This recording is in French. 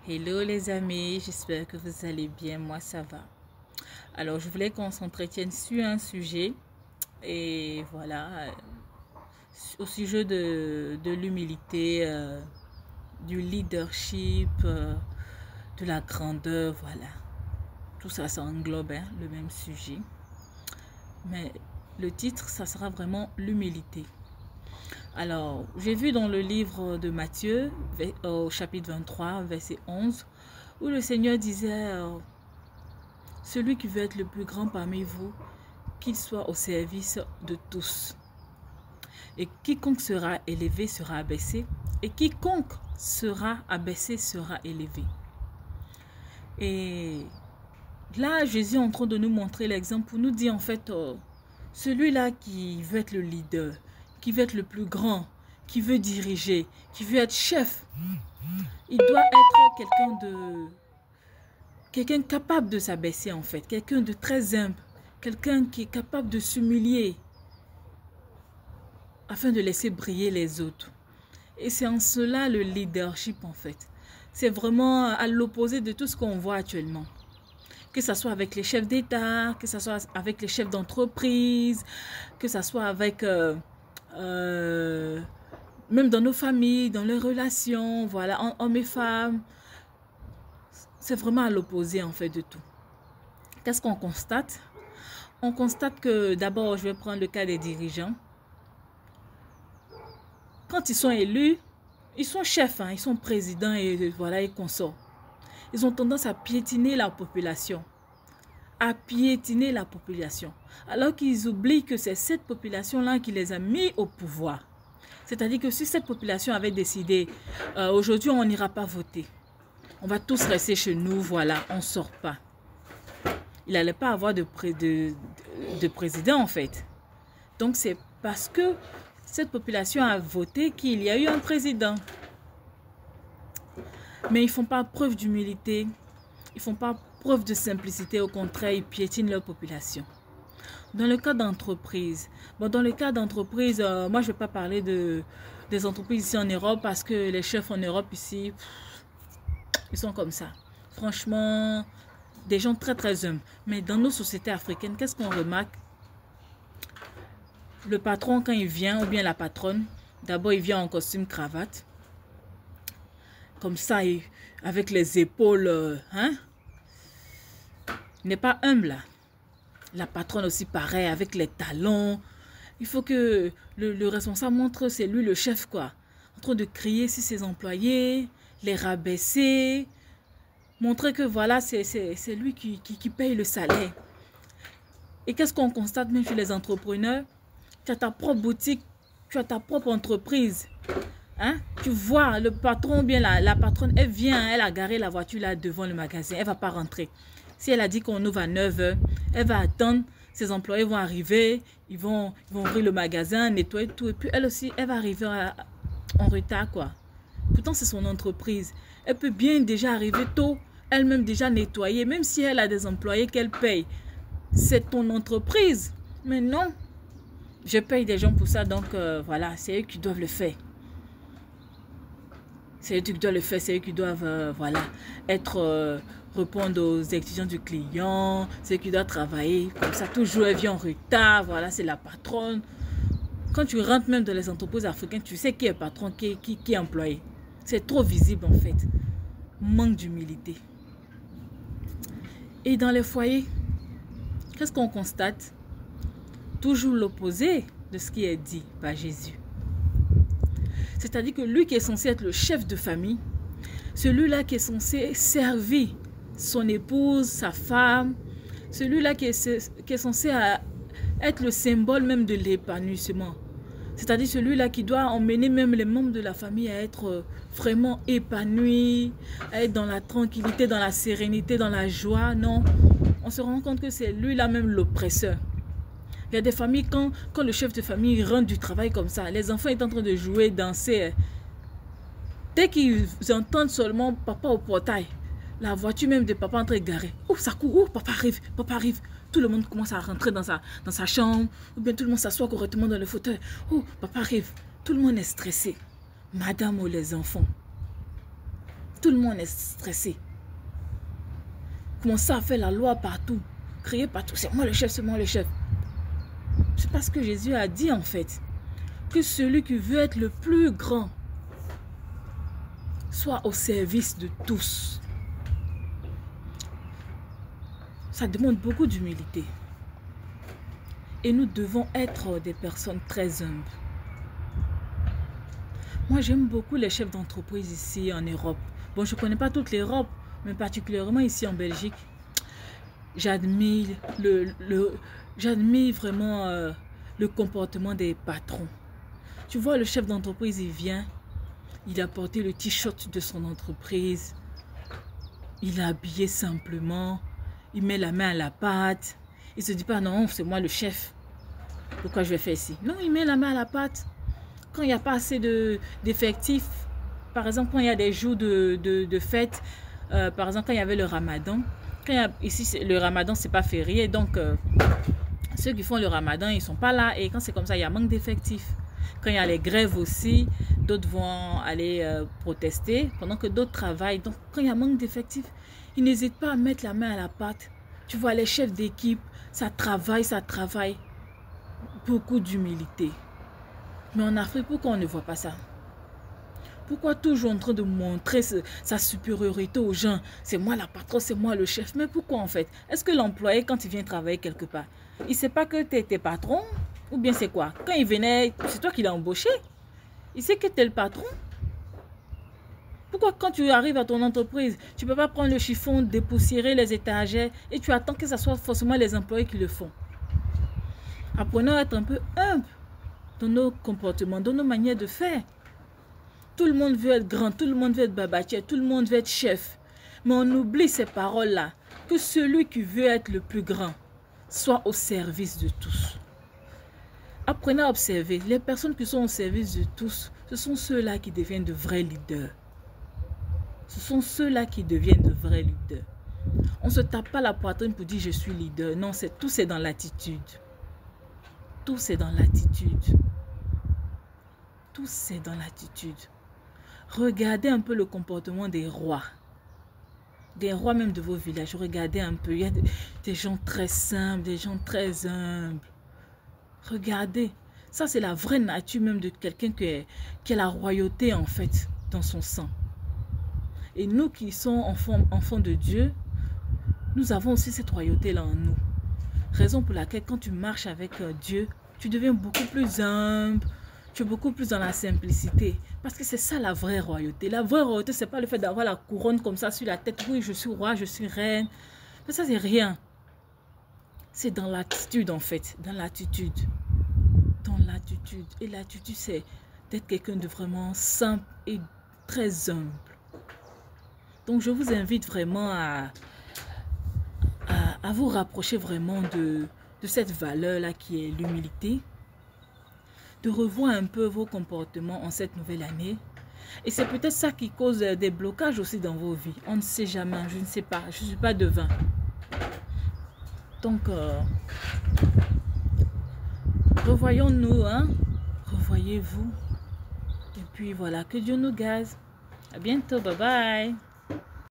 Hello les amis, j'espère que vous allez bien, moi ça va. Alors je voulais qu'on s'entretienne sur un sujet et voilà, au sujet de l'humilité, du leadership, de la grandeur, voilà. Tout ça, ça englobe le même sujet. Mais le titre, ça sera vraiment l'humilité. Alors, j'ai vu dans le livre de Matthieu, au chapitre 23, verset 11, où le Seigneur disait, celui qui veut être le plus grand parmi vous, qu'il soit au service de tous. Et quiconque sera élevé sera abaissé, et quiconque sera abaissé sera élevé. Et là, Jésus est en train de nous montrer l'exemple pour nous dire en fait, celui-là qui veut être le leader, qui veut être le plus grand, qui veut diriger, qui veut être chef, il doit être quelqu'un capable de s'abaisser en fait, quelqu'un de très humble, quelqu'un qui est capable de s'humilier afin de laisser briller les autres. Et c'est en cela le leadership en fait. C'est vraiment à l'opposé de tout ce qu'on voit actuellement. Que ce soit avec les chefs d'État, que ce soit avec les chefs d'entreprise, que ce soit avec même dans nos familles, dans les relations, voilà, hommes et femmes. C'est vraiment à l'opposé en fait de tout. Qu'est-ce qu'on constate? On constate que d'abord, je vais prendre le cas des dirigeants. Quand ils sont élus, ils sont chefs, ils sont présidents et voilà, et consorts. Ils ont tendance à piétiner la population. À piétiner la population. Alors qu'ils oublient que c'est cette population-là qui les a mis au pouvoir. C'est-à-dire que si cette population avait décidé, aujourd'hui on n'ira pas voter. On va tous rester chez nous, voilà, on ne sort pas. Il n'allait pas avoir de président en fait. Donc c'est parce que cette population a voté qu'il y a eu un président. Mais ils ne font pas preuve d'humilité, ils ne font pas preuve de simplicité, au contraire, ils piétinent leur population. Dans le cas d'entreprise, moi je ne vais pas parler des entreprises ici en Europe parce que les chefs en Europe ici, ils sont comme ça. Franchement, des gens très très humbles. Mais dans nos sociétés africaines, qu'est-ce qu'on remarque? Le patron, quand il vient, ou bien la patronne, d'abord il vient en costume cravate. Comme ça, avec les épaules, il n'est pas humble là. La patronne aussi pareil, avec les talons. Il faut que le responsable montre, c'est lui le chef quoi. En train de crier sur ses employés, les rabaisser. Montrer que voilà, c'est lui qui paye le salaire. Et qu'est-ce qu'on constate même chez les entrepreneurs? Tu as ta propre boutique, tu as ta propre entreprise. Tu vois, le patron ou bien la patronne, elle vient, elle a garé la voiture là devant le magasin, elle ne va pas rentrer. Si elle a dit qu'on ouvre à 9 h, elle va attendre, ses employés vont arriver, ils vont ouvrir le magasin, nettoyer tout, et puis elle aussi, elle va arriver en retard quoi. Pourtant, c'est son entreprise. Elle peut bien déjà arriver tôt, elle-même déjà nettoyer, même si elle a des employés qu'elle paye. C'est ton entreprise. Mais non, je paye des gens pour ça, donc voilà, c'est eux qui doivent le faire. C'est eux qui doivent le faire, c'est eux qui doivent voilà, répondre aux exigences du client, c'est eux qui doivent travailler. Comme ça, toujours elle vient en retard, voilà, c'est la patronne. Quand tu rentres même dans les entreprises africaines, tu sais qui est patron, qui est employé. C'est trop visible en fait. Manque d'humilité. Et dans les foyers, qu'est-ce qu'on constate? Toujours l'opposé de ce qui est dit par Jésus. C'est-à-dire que lui qui est censé être le chef de famille, celui-là qui est censé servir son épouse, sa femme, celui-là qui est censé être le symbole même de l'épanouissement. C'est-à-dire celui-là qui doit emmener même les membres de la famille à être vraiment épanouis, à être dans la tranquillité, dans la sérénité, dans la joie. Non, on se rend compte que c'est lui-là même l'oppresseur. Il y a des familles, quand le chef de famille rentre du travail comme ça, les enfants sont en train de jouer, danser. Dès qu'ils entendent seulement papa au portail, la voiture même de papa entre garée. Oh, ça court, oh, papa arrive, papa arrive. Tout le monde commence à rentrer dans sa chambre, ou bien tout le monde s'assoit correctement dans le fauteuil. Oh, papa arrive. Tout le monde est stressé. Madame ou les enfants. Tout le monde est stressé. Commencer à faire la loi partout. Crier partout. C'est moi le chef, c'est moi le chef. C'est parce que Jésus a dit en fait que celui qui veut être le plus grand soit au service de tous. Ça demande beaucoup d'humilité. Et nous devons être des personnes très humbles. Moi, j'aime beaucoup les chefs d'entreprise ici en Europe. Bon, je ne connais pas toute l'Europe, mais particulièrement ici en Belgique. J'admire vraiment le comportement des patrons. Tu vois, le chef d'entreprise, il vient, il a porté le t-shirt de son entreprise, il est habillé simplement, il met la main à la pâte, il ne se dit pas non, c'est moi le chef, pourquoi je vais faire ici? Non, il met la main à la pâte. Quand il n'y a pas assez d'effectifs, par exemple, quand il y a des jours de fête, par exemple, quand il y avait le ramadan, ici, le ramadan, c'est pas férié, donc ceux qui font le ramadan, ils ne sont pas là, et quand c'est comme ça, il y a manque d'effectifs. Quand il y a les grèves aussi, d'autres vont aller protester, pendant que d'autres travaillent. Donc, quand il y a manque d'effectifs, ils n'hésitent pas à mettre la main à la pâte. Tu vois, les chefs d'équipe, ça travaille. Beaucoup d'humilité. Mais en Afrique, pourquoi on ne voit pas ça? Pourquoi toujours en train de montrer sa supériorité aux gens? C'est moi la patronne, c'est moi le chef. Mais pourquoi en fait? Est-ce que l'employé, quand il vient travailler quelque part, il ne sait pas que tu es patron? Ou bien c'est quoi? Quand il venait, c'est toi qui l'as embauché. Il sait que tu es le patron. Pourquoi quand tu arrives à ton entreprise, tu ne peux pas prendre le chiffon, dépoussiérer les étagères et tu attends que ce soit forcément les employés qui le font? Apprenons à être un peu humble dans nos comportements, dans nos manières de faire. Tout le monde veut être grand, tout le monde veut être babatier, tout le monde veut être chef. Mais on oublie ces paroles-là, que celui qui veut être le plus grand soit au service de tous. Apprenez à observer, les personnes qui sont au service de tous, ce sont ceux-là qui deviennent de vrais leaders. Ce sont ceux-là qui deviennent de vrais leaders. On ne se tape pas la poitrine pour dire je suis leader. Non, tout c'est dans l'attitude. Tout c'est dans l'attitude. Tout c'est dans l'attitude. Regardez un peu le comportement des rois. Des rois même de vos villages. Regardez un peu. Il y a des gens très simples, des gens très humbles. Regardez. Ça, c'est la vraie nature même de quelqu'un qui a la royauté en fait dans son sang. Et nous qui sommes enfants de Dieu, nous avons aussi cette royauté-là en nous. Raison pour laquelle quand tu marches avec Dieu, tu deviens beaucoup plus humble, tu es beaucoup plus dans la simplicité. Parce que c'est ça la vraie royauté. La vraie royauté, ce n'est pas le fait d'avoir la couronne comme ça sur la tête. Oui, je suis roi, je suis reine. Mais ça, c'est rien. C'est dans l'attitude en fait, dans l'attitude. Dans l'attitude. Et l'attitude, c'est d'être quelqu'un de vraiment simple et très humble. Donc, je vous invite vraiment à vous rapprocher vraiment de cette valeur-là qui est l'humilité. De revoir un peu vos comportements en cette nouvelle année. Et c'est peut-être ça qui cause des blocages aussi dans vos vies. On ne sait jamais, je ne sais pas, je ne suis pas devin. Donc, revoyons-nous, hein? Revoyez-vous. Et puis voilà, que Dieu nous garde. À bientôt, bye bye.